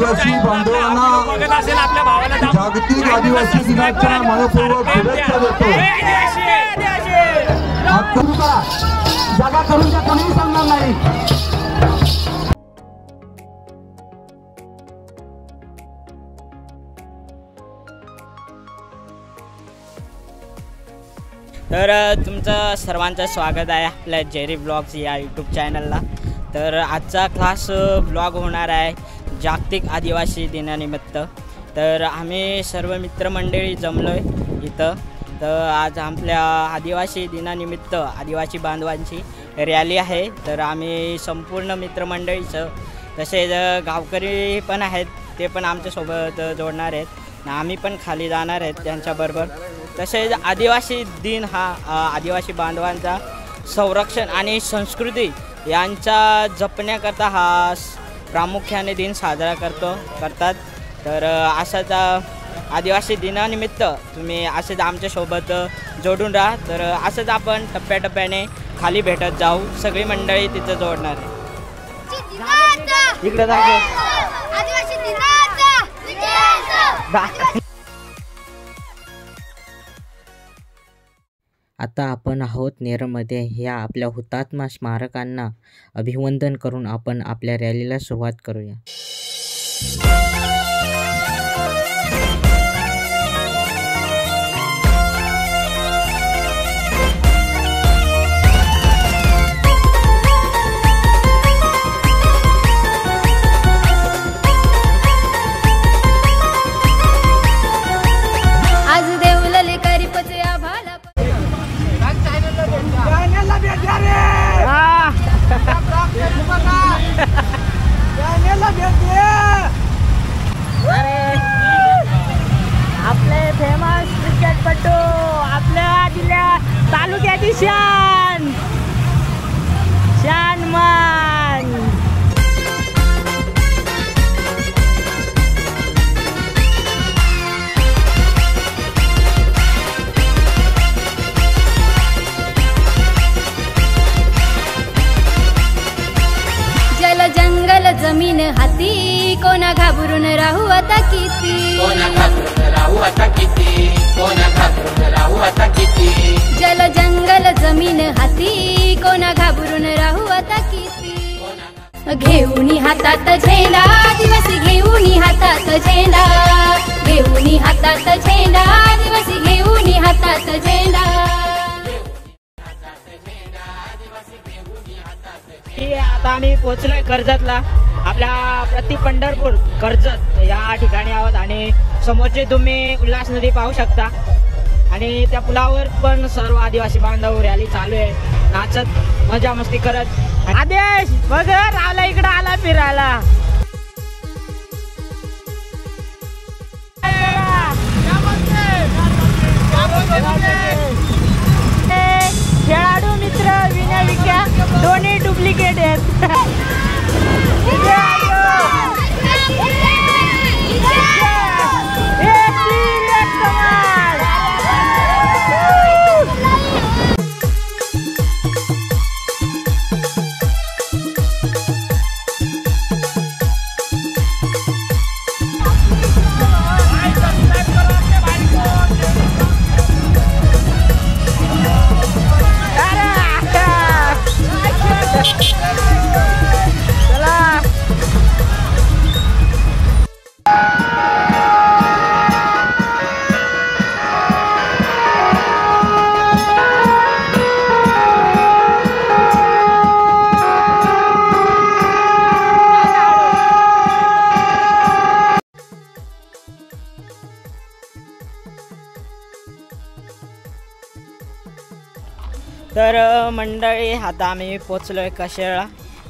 आदिवासी बांधवांना जागतिक आदिवासी दिनाच्या मनपूर्वक शुभेच्छा देतो। जागा करून त्या कोणीही सांगणार नाही। तर तुमचं सर्वांचं स्वागत आहे आपल्या जेरी ब्लॉग्स या यूट्यूब चॅनलला। तर आजचा खास ब्लॉग होणार आहे जागतिक आदिवासी दिनानिमित्त। तर आम्ही सर्व मित्रमंडळी जमलो आहे इथं। तर आज आपल्या आदिवासी दिनानिमित्त आदिवासी बांधवांची रॅली आहे। तर आम्ही संपूर्ण मित्रमंडळीचं तसेच गावकरी पण आहेत ते पण आमच्यासोबत जोडणार आहेत। आम्ही पण खाली जाणार आहेत त्यांच्याबरोबर। तसेच आदिवासी दिन हा आदिवासी बांधवांचा संरक्षण आणि संस्कृती यांचा जपण्याकरता हा प्रामुख्याने दिन साजरा करतात। तर असाच आदिवासी दिनानिमित्त तुम्ही असेच आमच्यासोबत जोडून राहा। तर असंच आपण टप्प्याटप्प्याने खाली भेटत जाऊ, सगळी मंडळी तिथं जोडणार आहे। इकडे आता आपण आहोत नेरळमध्ये। ह्या आपल्या हुतात्मा स्मारकांना अभिवंदन करून आपण आपल्या रॅलीला सुरुवात करूया। आपले फेमस क्रिकेटपटू, आपल्या जिल्ह्या तालुक्याची शान मान। जल जंगल जमीन हाती कोणा घाबरून राहू आता किती, जल जंगल जमीन हाती कोणा घाबरून राहू आता किती। घेऊन हातात झेंडा आदिवासी, घेऊन हातात झेंडा, घेऊन हातात झेंडा आदिवासी, घेऊन हातात झेंडा। आता आम्ही पोहोचलोय कर्जतला, आपल्या प्रति पंढरपूर कर्जत या ठिकाणी आहोत। आणि समोरचे तुम्ही उल्हास नदी पाहू शकता आणि त्या पुलावर पण सर्व आदिवासी बांधव रॅली चालू आहे, नाचत मजा मस्ती करत। आदेश बघ आला, इकडं आला फिरायला। खेळाडू मित्र विनय विक्या दोन्ही डुप्लिकेट आहेत। तर मंडळी आता आम्ही पोचलोय कशेळा।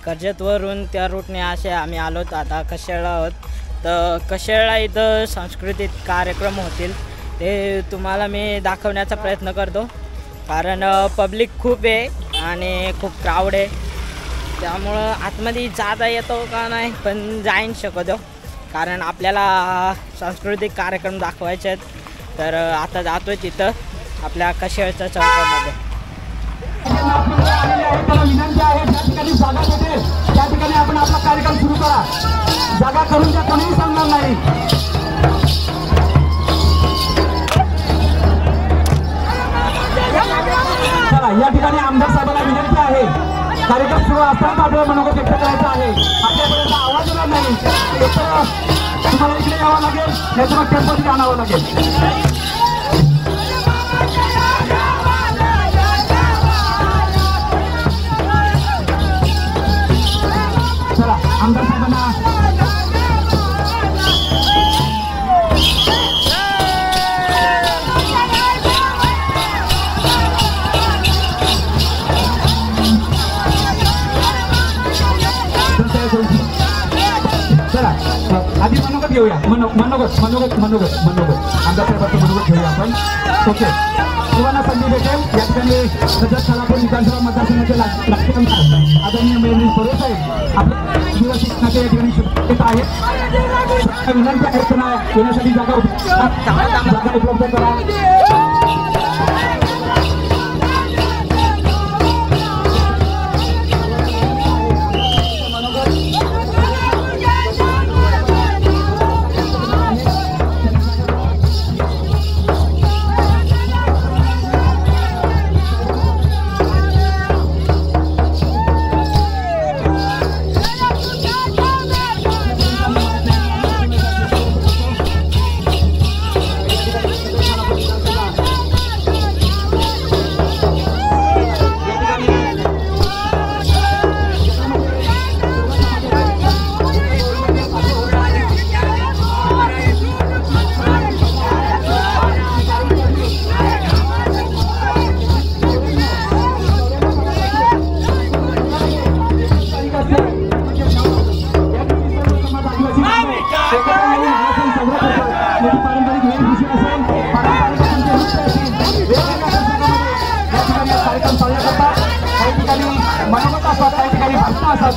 कर्जतवरून त्या रूटने असे आम्ही आलोत आता कशेळा आहोत। तर कशेळा इथं सांस्कृतिक कार्यक्रम होतील ते तुम्हाला मी दाखवण्याचा प्रयत्न करतो, कारण पब्लिक खूप आहे आणि खूप क्राऊड आहे, त्यामुळं आतमध्ये जाता येतो का नाही पण जाईन शकतो, कारण आपल्याला सांस्कृतिक कार्यक्रम दाखवायचे आहेत। तर आता जातोय तिथं आपल्या कशेळच्या चौकामध्ये। विनंती आहे त्या ठिकाणी जागा देते, त्या ठिकाणी आपण आपला कार्यक्रम सुरू करा। जागा करून द्या, कोणीही सांगणार नाही. चला या ठिकाणी आमदार साहेबांना विनंती आहे, कार्यक्रम सुरू असताना आपल्याला मनोगत व्यक्त करायचं आहे. आपल्यापर्यंत आवाज येणार नाही, तुम्हाला इकडे यावं लागेल, नाही तर मग टेम्पोमध्ये आणावं लागेल. चला आमदार साहेबांना चला आधी मनोगत घेऊया. मनोगत आमदार साहेबांचं मनोगत घेऊया आपण. ओके, सर्वांना संधी भेटेल. या ठिकाणी सदर सोलापूर विधानसभा मतदारसंघाचे लागते आदरणीय महेंद्र परोळे साहेब आपल्या दिवस शिक्षणाचे या ठिकाणी येत आहेत. विनंती आहे त्यांना येण्यासाठी जागा उपलब्ध करा.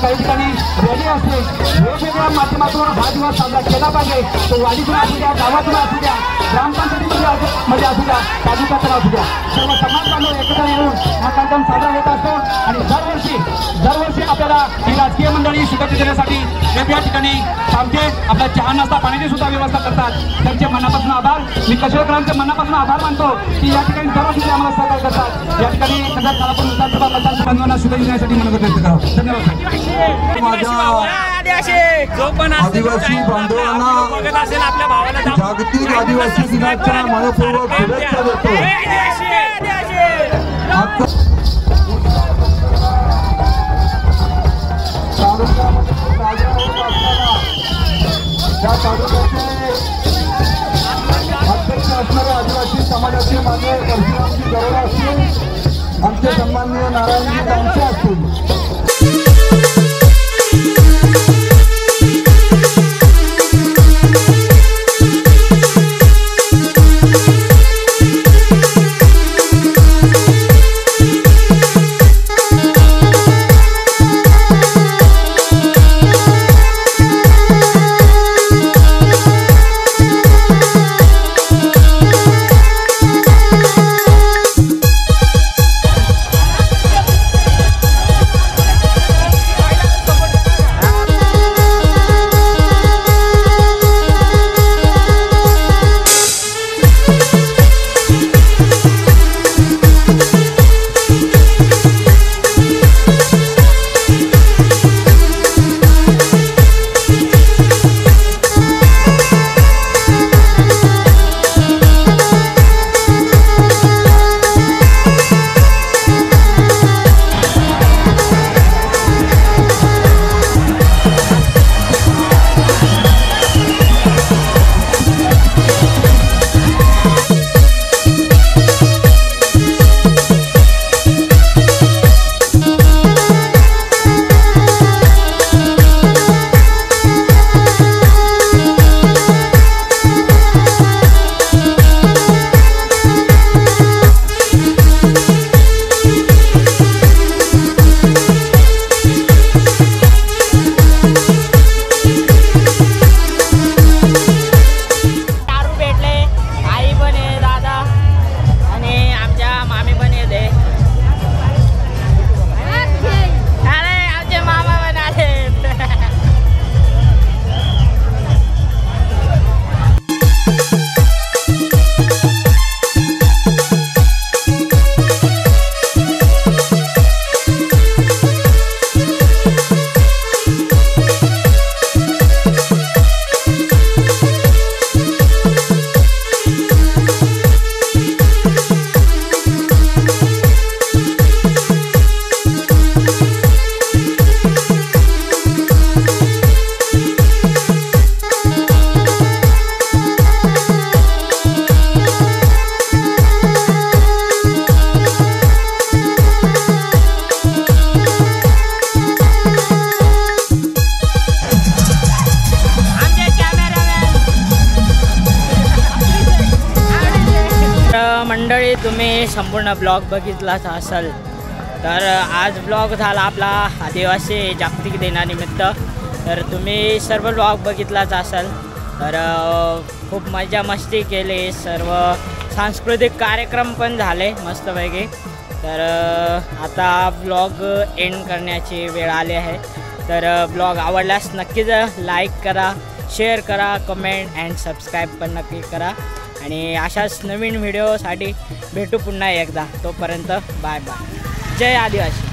काही ठिकाणी रॅली असते. वेगवेगळ्या माध्यमातून हा दिवस साजरा केला पाहिजे. तो वाडीतून असू द्या, गावातून असू द्या, ग्रामपंचायतीमध्ये असू द्या, तालुक्यातून असू द्या, सर्व समाज बांधव एकत्र येऊन हा कार्यक्रम साजरा होत असतो. आणि दरवर्षी आपल्याला ही राजकीय मंडळी शुभेच्छा देण्यासाठी वेगवेगळ्या ठिकाणी थांबते. आपल्या चहा नाश्ता पाण्याची सुद्धा व्यवस्था करतात. त्यांचे मनापासून आभार. मी कशेळकरांचे मनापासून आभार मानतो की या ठिकाणी दरवर्षी आम्हाला सहकार्य करतात. या ठिकाणी सगळ्या सोलापूर विधानसभा मतदारसंघांना शुभेच्छा देण्यासाठी मनोगत व्यक्त करावं. धन्यवाद. आदिवासी बांधवांना जागतिक आदिवासी दिनाच्या मनपूर्वक शुभेच्छा देतो. त्या तालुक्याचे अध्यक्ष असणारे आदिवासी समाजाचे मान्य परशुरामजी गरोडा असतील, आमचे सन्माननीय नारायणजी दामसे असतील. तुम्ही संपूर्ण ब्लॉग बघितलाच असेल, तर आज ब्लॉग झाला आपला आदिवासी जागतिक दिनानिमित्त. तर तुम्ही सर्व ब्लॉग बघितलाच असेल. तर खूप मजा मस्ती केली, सर्व सांस्कृतिक कार्यक्रम पण झाले मस्तपैकी. तर आता ब्लॉग एंड करण्याची वेळ आली आहे. तर ब्लॉग आवडल्यास नक्कीच लाईक करा, शेअर करा, कमेंट अँड सबस्क्राईब पण नक्की करा. आणि अशाच नवीन व्हिडिओसाठी भेटू पुन्हा एकदा. तोपर्यंत बाय बाय. जय आदिवासी.